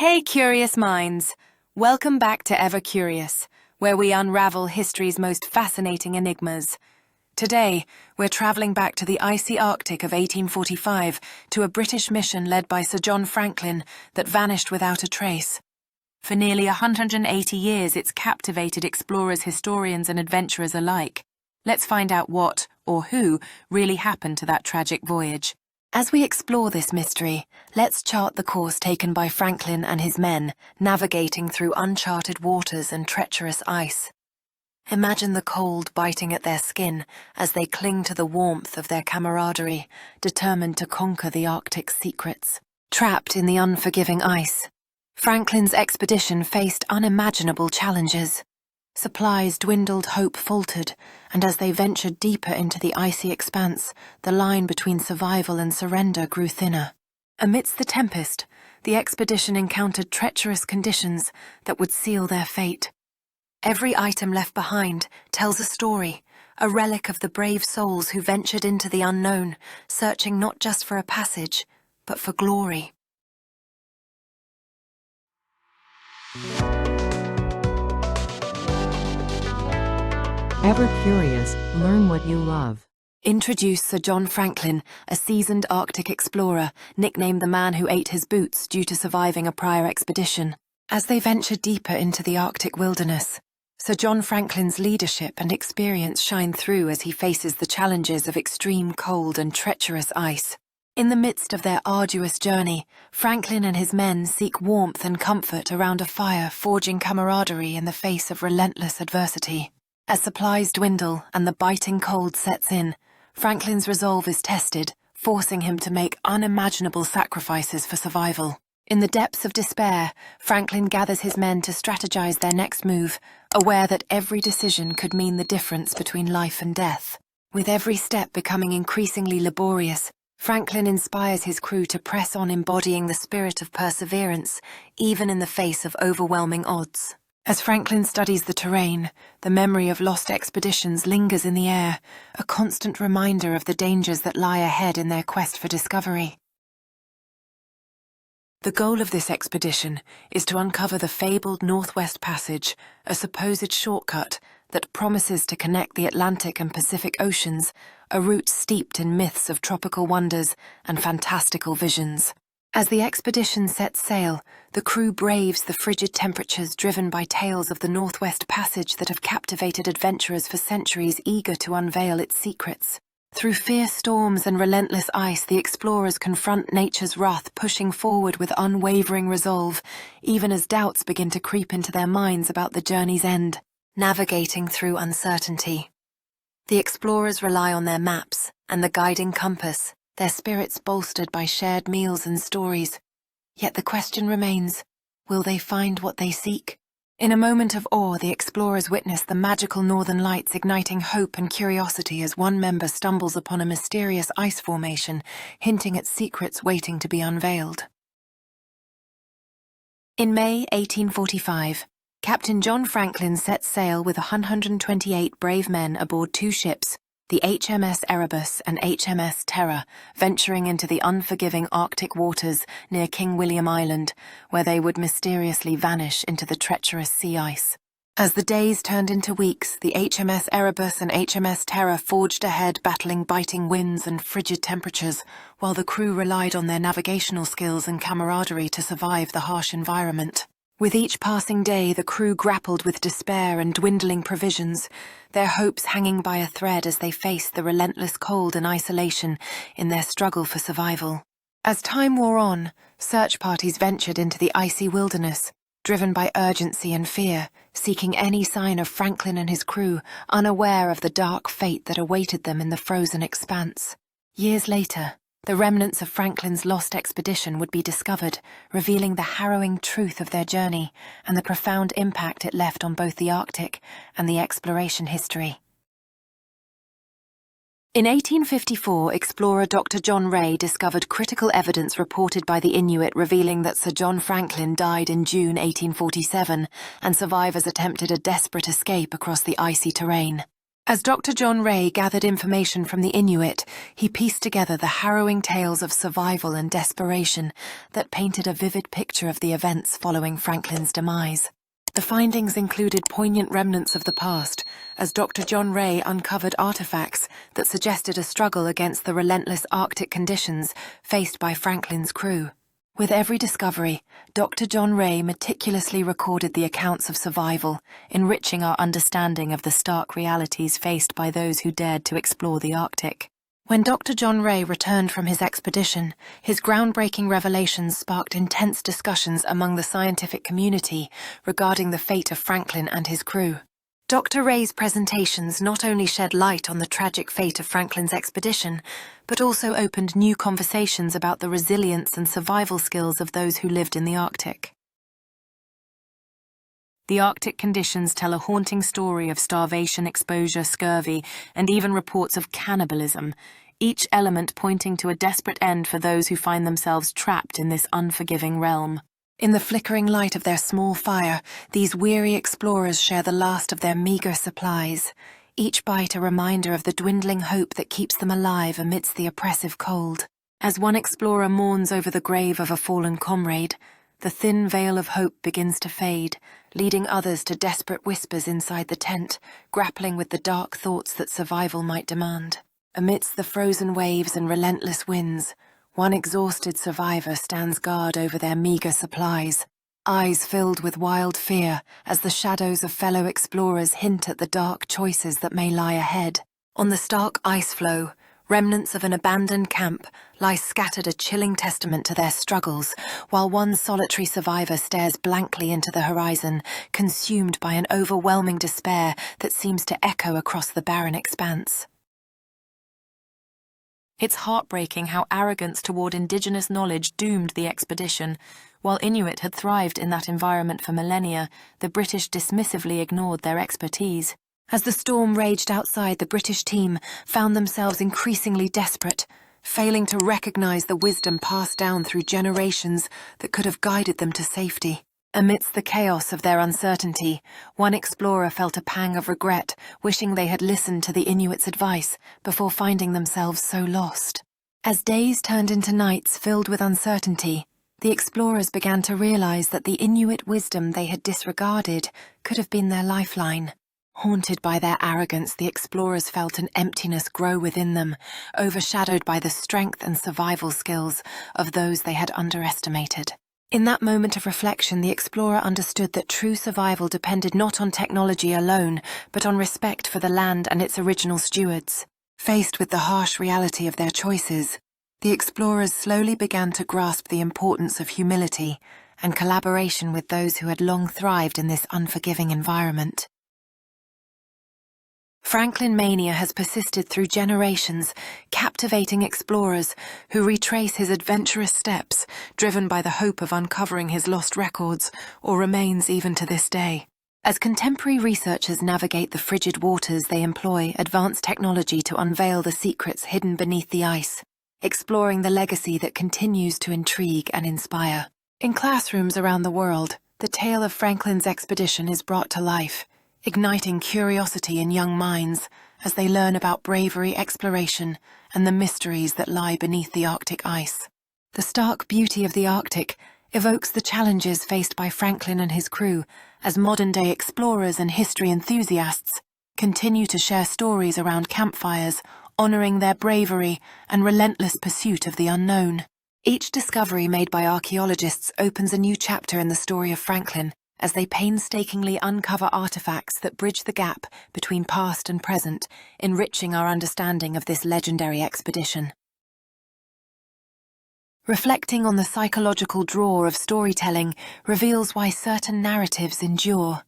Hey, curious minds! Welcome back to Ever Curious, where we unravel history's most fascinating enigmas. Today, we're traveling back to the icy Arctic of 1845 to a British mission led by Sir John Franklin that vanished without a trace. For nearly 180 years, it's captivated explorers, historians, and adventurers alike. Let's find out what, or who, really happened to that tragic voyage. As we explore this mystery, let's chart the course taken by Franklin and his men, navigating through uncharted waters and treacherous ice. Imagine the cold biting at their skin as they cling to the warmth of their camaraderie, determined to conquer the Arctic's secrets. Trapped in the unforgiving ice, Franklin's expedition faced unimaginable challenges. Supplies dwindled, hope faltered, and as they ventured deeper into the icy expanse, the line between survival and surrender grew thinner. Amidst the tempest, the expedition encountered treacherous conditions that would seal their fate. Every item left behind tells a story, a relic of the brave souls who ventured into the unknown, searching not just for a passage, but for glory. Ever Curious, learn what you love. Introduce Sir John Franklin, a seasoned Arctic explorer, nicknamed the man who ate his boots due to surviving a prior expedition. As they ventured deeper into the Arctic wilderness, Sir John Franklin's leadership and experience shine through as he faces the challenges of extreme cold and treacherous ice. In the midst of their arduous journey, Franklin and his men seek warmth and comfort around a fire, forging camaraderie in the face of relentless adversity. As supplies dwindle and the biting cold sets in, Franklin's resolve is tested, forcing him to make unimaginable sacrifices for survival. In the depths of despair, Franklin gathers his men to strategize their next move, aware that every decision could mean the difference between life and death. With every step becoming increasingly laborious, Franklin inspires his crew to press on, embodying the spirit of perseverance, even in the face of overwhelming odds. As Franklin studies the terrain, the memory of lost expeditions lingers in the air, a constant reminder of the dangers that lie ahead in their quest for discovery. The goal of this expedition is to uncover the fabled Northwest Passage, a supposed shortcut that promises to connect the Atlantic and Pacific Oceans, a route steeped in myths of tropical wonders and fantastical visions. As the expedition sets sail, the crew braves the frigid temperatures driven by tales of the Northwest Passage that have captivated adventurers for centuries, eager to unveil its secrets. Through fierce storms and relentless ice, the explorers confront nature's wrath, pushing forward with unwavering resolve, even as doubts begin to creep into their minds about the journey's end. Navigating through uncertainty, the explorers rely on their maps and the guiding compass, their spirits bolstered by shared meals and stories. Yet the question remains, will they find what they seek? In a moment of awe, the explorers witness the magical northern lights, igniting hope and curiosity as one member stumbles upon a mysterious ice formation, hinting at secrets waiting to be unveiled. In May 1845, Captain John Franklin set sail with 128 brave men aboard two ships, the HMS Erebus and HMS Terror, venturing into the unforgiving Arctic waters near King William Island, where they would mysteriously vanish into the treacherous sea ice. As the days turned into weeks, the HMS Erebus and HMS Terror forged ahead, battling biting winds and frigid temperatures, while the crew relied on their navigational skills and camaraderie to survive the harsh environment. With each passing day, the crew grappled with despair and dwindling provisions, their hopes hanging by a thread as they faced the relentless cold and isolation in their struggle for survival. As time wore on, search parties ventured into the icy wilderness, driven by urgency and fear, seeking any sign of Franklin and his crew, unaware of the dark fate that awaited them in the frozen expanse. Years later, the remnants of Franklin's lost expedition would be discovered, revealing the harrowing truth of their journey and the profound impact it left on both the Arctic and the exploration history. In 1854, explorer Dr. John Rae discovered critical evidence reported by the Inuit revealing that Sir John Franklin died in June 1847 and survivors attempted a desperate escape across the icy terrain. As Dr. John Ray gathered information from the Inuit, he pieced together the harrowing tales of survival and desperation that painted a vivid picture of the events following Franklin's demise. The findings included poignant remnants of the past, as Dr. John Ray uncovered artifacts that suggested a struggle against the relentless Arctic conditions faced by Franklin's crew. With every discovery, Dr. John Ray meticulously recorded the accounts of survival, enriching our understanding of the stark realities faced by those who dared to explore the Arctic. When Dr. John Ray returned from his expedition, his groundbreaking revelations sparked intense discussions among the scientific community regarding the fate of Franklin and his crew. Dr. Ray's presentations not only shed light on the tragic fate of Franklin's expedition, but also opened new conversations about the resilience and survival skills of those who lived in the Arctic. The Arctic conditions tell a haunting story of starvation, exposure, scurvy, and even reports of cannibalism, each element pointing to a desperate end for those who find themselves trapped in this unforgiving realm. In the flickering light of their small fire, these weary explorers share the last of their meager supplies, each bite a reminder of the dwindling hope that keeps them alive amidst the oppressive cold. As one explorer mourns over the grave of a fallen comrade, the thin veil of hope begins to fade, leading others to desperate whispers inside the tent, grappling with the dark thoughts that survival might demand. Amidst the frozen waves and relentless winds, one exhausted survivor stands guard over their meager supplies, eyes filled with wild fear as the shadows of fellow explorers hint at the dark choices that may lie ahead. On the stark ice floe, remnants of an abandoned camp lie scattered, a chilling testament to their struggles, while one solitary survivor stares blankly into the horizon, consumed by an overwhelming despair that seems to echo across the barren expanse. It's heartbreaking how arrogance toward indigenous knowledge doomed the expedition. While Inuit had thrived in that environment for millennia, the British dismissively ignored their expertise. As the storm raged outside, the British team found themselves increasingly desperate, failing to recognize the wisdom passed down through generations that could have guided them to safety. Amidst the chaos of their uncertainty, one explorer felt a pang of regret, wishing they had listened to the Inuits' advice before finding themselves so lost. As days turned into nights filled with uncertainty, the explorers began to realize that the Inuit wisdom they had disregarded could have been their lifeline. Haunted by their arrogance, the explorers felt an emptiness grow within them, overshadowed by the strength and survival skills of those they had underestimated. In that moment of reflection, the explorer understood that true survival depended not on technology alone, but on respect for the land and its original stewards. Faced with the harsh reality of their choices, the explorers slowly began to grasp the importance of humility and collaboration with those who had long thrived in this unforgiving environment. Franklin mania has persisted through generations, captivating explorers who retrace his adventurous steps, driven by the hope of uncovering his lost records or remains even to this day. As contemporary researchers navigate the frigid waters, they employ advanced technology to unveil the secrets hidden beneath the ice, exploring the legacy that continues to intrigue and inspire. In classrooms around the world, the tale of Franklin's expedition is brought to life, igniting curiosity in young minds as they learn about bravery, exploration, and the mysteries that lie beneath the Arctic ice. The stark beauty of the Arctic evokes the challenges faced by Franklin and his crew as modern-day explorers and history enthusiasts continue to share stories around campfires, honoring their bravery and relentless pursuit of the unknown. Each discovery made by archaeologists opens a new chapter in the story of Franklin, as they painstakingly uncover artifacts that bridge the gap between past and present, enriching our understanding of this legendary expedition. Reflecting on the psychological draw of storytelling reveals why certain narratives endure.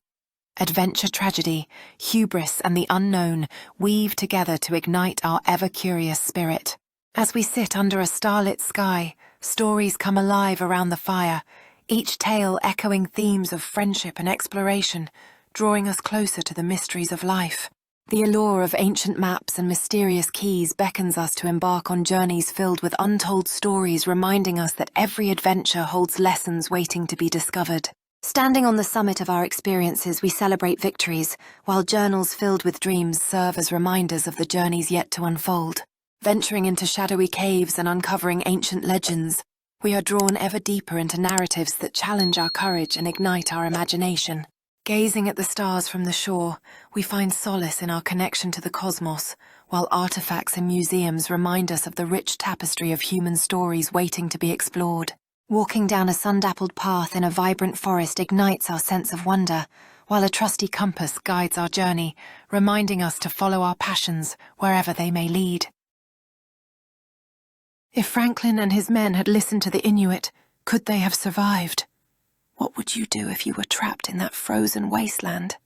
Adventure, tragedy, hubris, and the unknown weave together to ignite our ever-curious spirit. As we sit under a starlit sky, stories come alive around the fire, each tale echoing themes of friendship and exploration, drawing us closer to the mysteries of life. The allure of ancient maps and mysterious keys beckons us to embark on journeys filled with untold stories, reminding us that every adventure holds lessons waiting to be discovered. Standing on the summit of our experiences, we celebrate victories, while journals filled with dreams serve as reminders of the journeys yet to unfold. Venturing into shadowy caves and uncovering ancient legends, we are drawn ever deeper into narratives that challenge our courage and ignite our imagination. Gazing at the stars from the shore, we find solace in our connection to the cosmos, while artifacts in museums remind us of the rich tapestry of human stories waiting to be explored. Walking down a sun-dappled path in a vibrant forest ignites our sense of wonder, while a trusty compass guides our journey, reminding us to follow our passions wherever they may lead. If Franklin and his men had listened to the Inuit, could they have survived? What would you do if you were trapped in that frozen wasteland?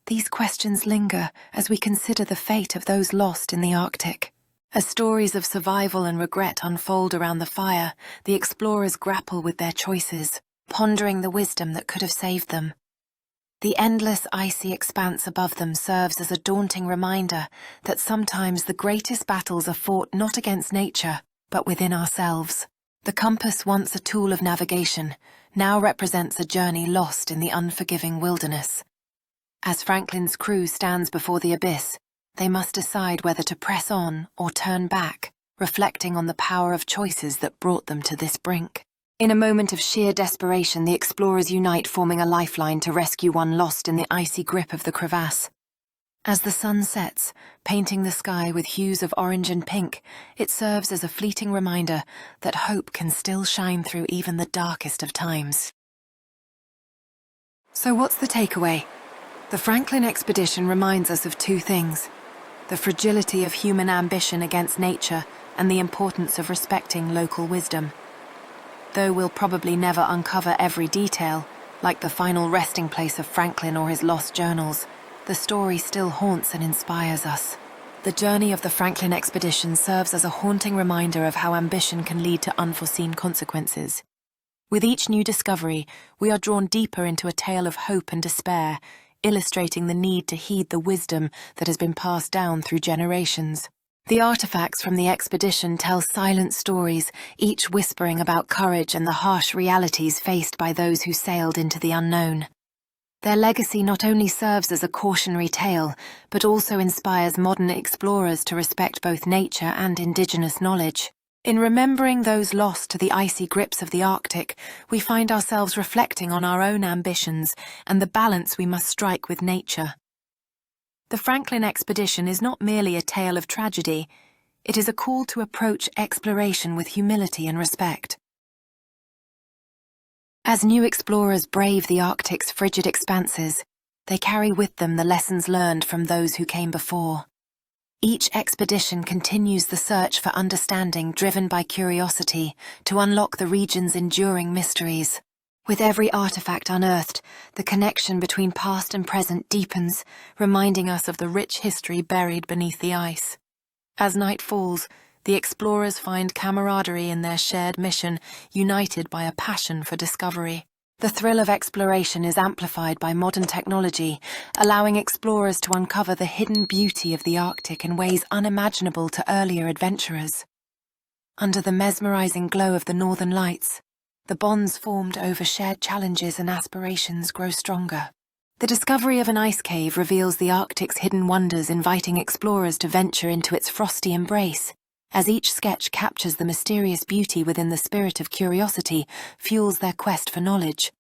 These questions linger as we consider the fate of those lost in the Arctic. As stories of survival and regret unfold around the fire, the explorers grapple with their choices, pondering the wisdom that could have saved them. The endless icy expanse above them serves as a daunting reminder that sometimes the greatest battles are fought not against nature, but within ourselves. The compass, once a tool of navigation, now represents a journey lost in the unforgiving wilderness. As Franklin's crew stands before the abyss, they must decide whether to press on or turn back, reflecting on the power of choices that brought them to this brink. In a moment of sheer desperation, the explorers unite, forming a lifeline to rescue one lost in the icy grip of the crevasse. As the sun sets, painting the sky with hues of orange and pink, it serves as a fleeting reminder that hope can still shine through even the darkest of times. So what's the takeaway? The Franklin expedition reminds us of two things: the fragility of human ambition against nature and the importance of respecting local wisdom. Though we'll probably never uncover every detail, like the final resting place of Franklin or his lost journals, the story still haunts and inspires us. The journey of the Franklin expedition serves as a haunting reminder of how ambition can lead to unforeseen consequences. With each new discovery, we are drawn deeper into a tale of hope and despair, illustrating the need to heed the wisdom that has been passed down through generations. The artifacts from the expedition tell silent stories, each whispering about courage and the harsh realities faced by those who sailed into the unknown. Their legacy not only serves as a cautionary tale, but also inspires modern explorers to respect both nature and indigenous knowledge. In remembering those lost to the icy grips of the Arctic, we find ourselves reflecting on our own ambitions and the balance we must strike with nature. The Franklin expedition is not merely a tale of tragedy, it is a call to approach exploration with humility and respect. As new explorers brave the Arctic's frigid expanses, they carry with them the lessons learned from those who came before. Each expedition continues the search for understanding driven by curiosity to unlock the region's enduring mysteries. With every artifact unearthed, the connection between past and present deepens, reminding us of the rich history buried beneath the ice. As night falls, the explorers find camaraderie in their shared mission, united by a passion for discovery. The thrill of exploration is amplified by modern technology, allowing explorers to uncover the hidden beauty of the Arctic in ways unimaginable to earlier adventurers. Under the mesmerizing glow of the Northern Lights, the bonds formed over shared challenges and aspirations grow stronger. The discovery of an ice cave reveals the Arctic's hidden wonders, inviting explorers to venture into its frosty embrace. As each sketch captures the mysterious beauty within, the spirit of curiosity fuels their quest for knowledge.